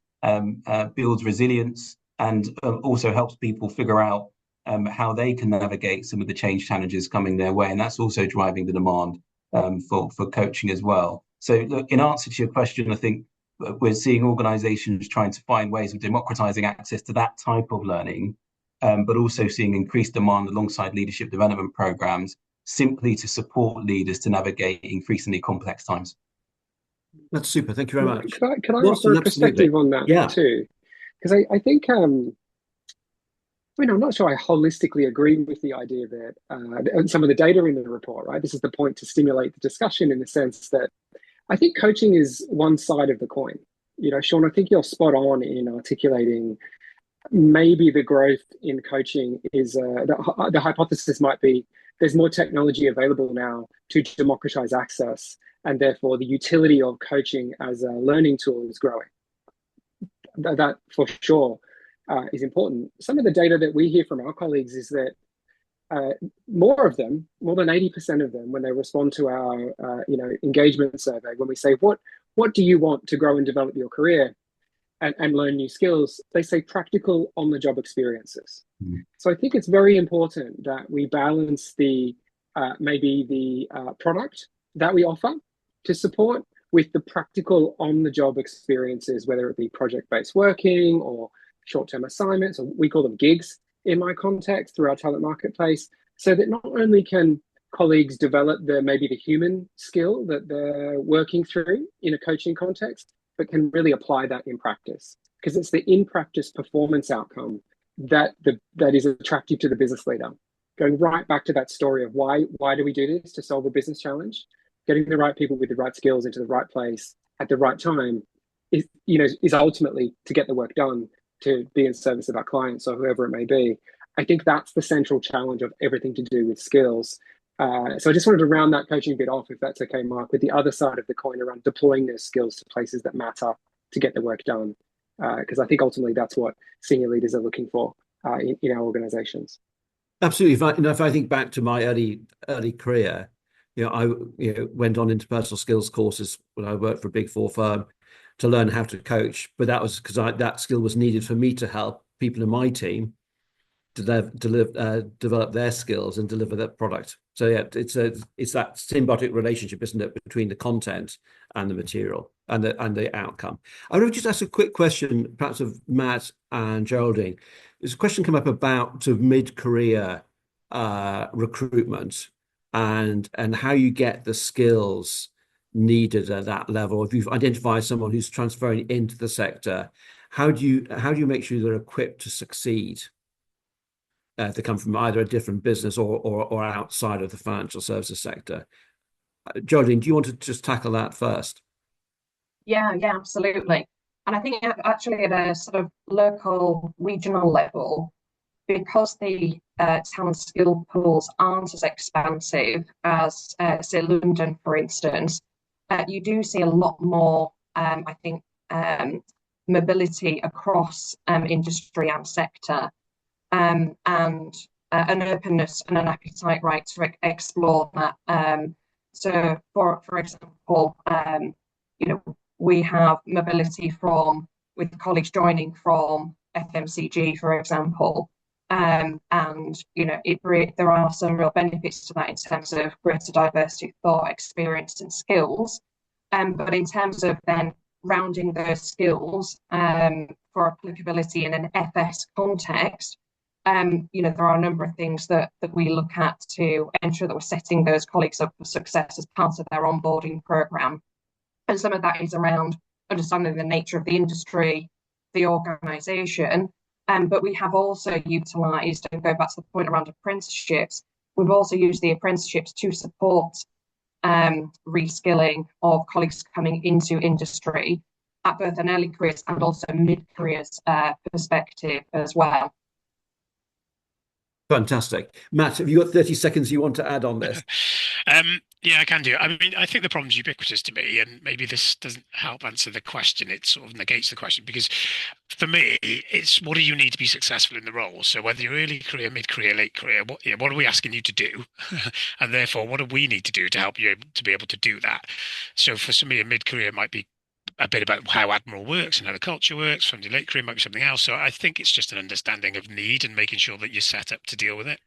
builds resilience and also helps people figure out how they can navigate some of the change challenges coming their way. And that's also driving the demand for coaching as well. So look, in answer to your question, I think we're seeing organizations trying to find ways of democratizing access to that type of learning, but also seeing increased demand alongside leadership development programs, simply to support leaders to navigate increasingly complex times. That's super. Thank you very much. Can I offer a perspective on that too? Because I think, I'm not sure I holistically agree with the idea that some of the data in the report, right? This is the point, to stimulate the discussion, in the sense that I think coaching is one side of the coin. Sean, I think you're spot on in articulating maybe the growth in coaching is the hypothesis might be there's more technology available now to democratize access, and therefore the utility of coaching as a learning tool is growing. That for sure is important. Some of the data that we hear from our colleagues is that more than 80% of them, when they respond to our engagement survey, when we say what do you want to grow and develop your career, and learn new skills, they say practical on-the-job experiences. Mm. So I think it's very important that we balance the maybe the product that we offer to support with the practical on-the-job experiences, whether it be project-based working or short-term assignments, or we call them gigs in my context through our talent marketplace, so that not only can colleagues develop maybe the human skill that they're working through in a coaching context, but can really apply that in practice. Because it's the in-practice performance outcome that is attractive to the business leader. Going right back to that story of why do we do this? To solve a business challenge. Getting the right people with the right skills into the right place at the right time is ultimately to get the work done, to be in service of our clients or whoever it may be. I think that's the central challenge of everything to do with skills. So I just wanted to round that coaching bit off, if that's okay, Mark, with the other side of the coin around deploying those skills to places that matter to get the work done. Because I think ultimately that's what senior leaders are looking for in our organizations. Absolutely. If I think back to my early career, I went on into personal skills courses when I worked for a big four firm to learn how to coach, but that was because that skill was needed for me to help people in my team develop their skills and deliver that product. So yeah, it's that symbiotic relationship, isn't it, between the content and the material and the outcome. I want to just ask a quick question, perhaps of Matt and Geraldine. There's a question come up about sort of mid-career recruitment and how you get the skills needed at that level. If you've identified someone who's transferring into the sector, how do you make sure they're equipped to succeed? If they come from either a different business or outside of the financial services sector. Geraldine, do you want to just tackle that first? Yeah, absolutely. And I think actually at a sort of local, regional level, because the talent skill pools aren't as expansive as, say, London, for instance, you do see a lot more, I think, mobility across industry and sector. And an openness and an appetite, right, to explore that. So, for example, we have mobility with colleagues joining from FMCG, for example, and there are some real benefits to that in terms of greater diversity of thought, experience, and skills. But in terms of then rounding those skills for applicability in an FS context, there are a number of things that we look at to ensure that we're setting those colleagues up for success as part of their onboarding program. And some of that is around understanding the nature of the industry, the organisation. But we have also utilised, and go back to the point around apprenticeships, we've also used the apprenticeships to support reskilling of colleagues coming into industry at both an early careers and also mid-careers perspective as well. Fantastic. Matt, have you got 30 seconds you want to add on this? Yeah, I can do. I mean, I think the problem's ubiquitous to me, and maybe this doesn't help answer the question. It sort of negates the question, because for me, it's what do you need to be successful in the role? So whether you're early career, mid-career, late career, what are we asking you to do? And therefore, what do we need to do to help you to be able to do that? So for me, a mid-career might be a bit about how Admiral works and how the culture works. From the late career might be something else. So I think it's just an understanding of need and making sure that you're set up to deal with it.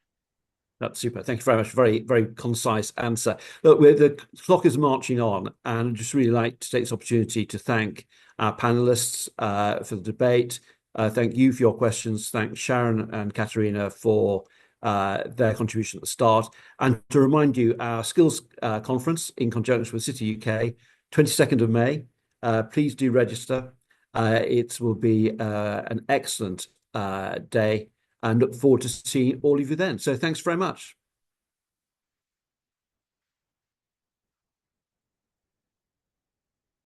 That's super. Thank you very much. Very, very concise answer. Look, the clock is marching on, and I'd just really like to take this opportunity to thank our panelists for the debate. Thank you for your questions. Thank Sharon and Katerina for their contribution at the start. And to remind you, our skills conference in conjunction with City UK, 22nd of May. Please do register. It will be an excellent day, and look forward to seeing all of you then. So thanks very much.